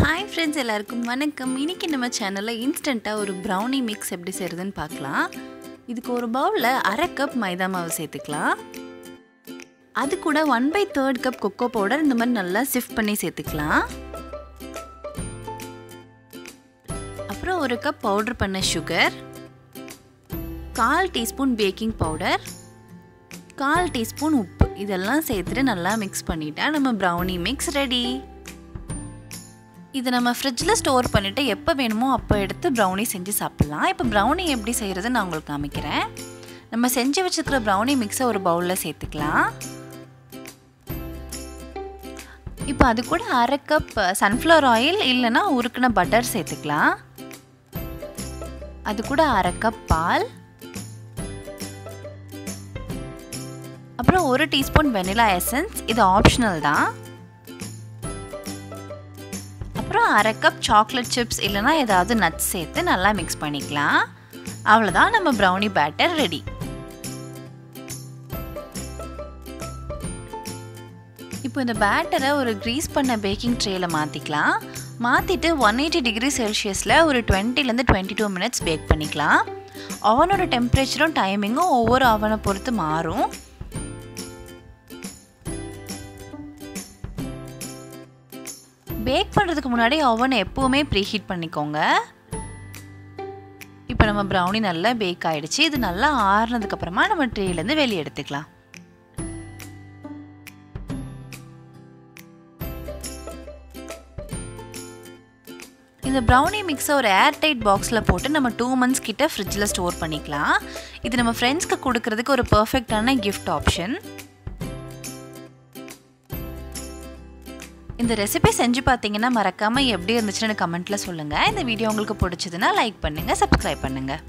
Hi friends, எல்லாருக்கும் வணக்கம். இன்றைக்கி நம்ம சேனலில் இன்ஸ்டண்ட்டாக ஒரு ப்ரௌனி மிக்ஸ் எப்படி செய்கிறதுன்னு பார்க்கலாம். இதுக்கு ஒரு பவுலில் அரை கப் மைதா மாவு சேர்த்துக்கலாம். அது கூட 1/3 கப் கொக்கோ பவுடர் இந்த மாதிரி நல்லா சிஃப்ட் பண்ணி சேர்த்துக்கலாம். அப்புறம் ஒரு கப் பவுடர் பண்ண sugar, 1/4 teaspoon baking powder, 1/4 teaspoon உப்பு, இதெல்லாம் சேர்த்துட்டு நல்லா மிக்ஸ் பண்ணிட்டா நம்ம ப்ரௌனி மிக்ஸ் ரெடி. இதை நம்ம ஃப்ரிட்ஜில் ஸ்டோர் பண்ணிவிட்டு எப்போ வேணுமோ அப்போ எடுத்து ப்ரௌனி செஞ்சு சாப்பிட்லாம். இப்போ ப்ரௌனி எப்படி செய்கிறதுன்னு நான் உங்களுக்கு காமிக்கிறேன். நம்ம செஞ்சு வச்சுருக்கிற ப்ரௌனி மிக்ஸை ஒரு பவுலில் சேர்த்துக்கலாம். இப்போ அது கூட அரை கப் சன்ஃப்ளவர் ஆயில் இல்லைன்னா உருக்கின பட்டர் சேர்த்துக்கலாம். அது கூட அரை கப் பால், அப்புறம் 1 டீஸ்பூன் வெனிலா எசன்ஸ், இது ஆப்ஷனல் தான். அப்புறம் அரை கப் சாக்லேட் சிப்ஸ் இல்லைனா ஏதாவது நட்ஸ் சேர்த்து நல்லா மிக்ஸ் பண்ணிக்கலாம். அவ்வளோதான், நம்ம ப்ரௌனி பேட்டர் ரெடி. இப்போ இந்த பேட்டரை ஒரு க்ரீஸ் பண்ண பேக்கிங் ட்ரேயில் மாற்றிக்கலாம். மாற்றிட்டு 180 டிகிரி செல்சியஸில் ஒரு 20 to 22 மினிட்ஸ் பேக் பண்ணிக்கலாம். அவனோட டெம்பரேச்சரும் டைமிங்கும் ஒவ்வொரு அவனை பொறுத்து மாறும். பேக் பண்ணுறதுக்கு முன்னாடி ஓவனை எப்போவுமே ப்ரீஹீட் பண்ணிக்கோங்க. இப்போ நம்ம ப்ரௌனி நல்லா பேக் ஆகிடுச்சு. இது நல்லா ஆறுனதுக்கப்புறமா நம்ம ட்ரேலேருந்து வெளியே எடுத்துக்கலாம். இந்த ப்ரௌனி மிக்ஸை ஒரு ஏர்டைட் பாக்ஸில் போட்டு நம்ம 2 months கிட்ட ஃப்ரிட்ஜில் ஸ்டோர் பண்ணிக்கலாம். இது நம்ம ஃப்ரெண்ட்ஸ்க்கு கொடுக்கறதுக்கு ஒரு பர்ஃபெக்டான கிஃப்ட் ஆப்ஷன். இந்த ரெசிபி செஞ்சு பார்த்தீங்கன்னா மறக்காமல் எப்படி இருந்துச்சுன்னு கமெண்ட்டில் சொல்லுங்கள். இந்த வீடியோ உங்களுக்கு பிடிச்சதுன்னா லைக் பண்ணுங்கள், சப்ஸ்கிரைப் பண்ணுங்கள்.